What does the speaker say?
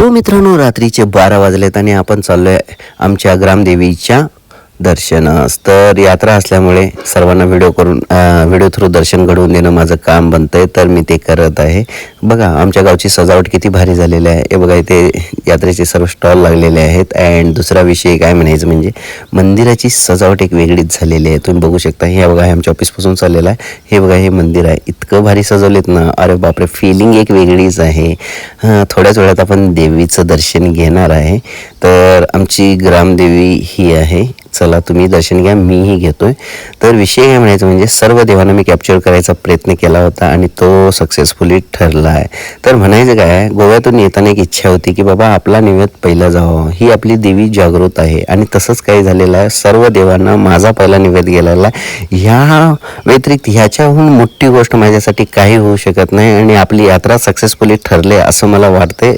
हो मित्रांनो, रात्रीचे 12 वाजलेत आणि आपण चाललोय आमच्या ग्रामदेवीच्या दर्शनास. तर यात्रा असल्यामुळे सर्वांना व्हिडिओ थ्रू दर्शन घडवून देणं माझं काम बनतंय, तर मी ते करत आहे. बघा आमच्या गावची सजावट किती भारी झालेली आहे. हे बघा इथे यात्रेचे सर्व स्टॉल लागलेले आहेत. अँड दुसरा विषय काय म्हणायचं म्हणजे मंदिराची सजावट एक वेगळीच झालेली आहे. तुम्ही बघू शकता. हे बघा हे आमच्या ऑफिसपासून चाललेलं आहे. हे बघा हे मंदिर आहे, इतकं भारी सजवलेत ना, अरे बापरे, फिलिंग एक वेगळीच आहे. थोड्याच वेळात आपण देवीचं दर्शन घेणार आहे. तर आमची ग्रामदेवी ही आहे. चला तुम्ही दर्शन घ्या, मीही घेतोय. तर विषय काय म्हणायचं म्हणजे सर्व देवांना मी कॅप्चर करायचा प्रयत्न केला होता आणि तो सक्सेसफुली ठरला आहे. तर म्हणायचं काय, गोव्यातून येताना एक इच्छा होती की बाबा आपला नैवेद्य पहिला जावं. ही आपली देवी जागृत आहे आणि तसंच काही झालेलं आहे. सर्व देवांना माझा पहिला नैवेद्य गेलेला आहे. ह्या व्यतिरिक्त ह्याच्याहून मोठी गोष्ट माझ्यासाठी काही होऊ शकत नाही आणि आपली यात्रा सक्सेसफुली ठरले असं मला वाटते.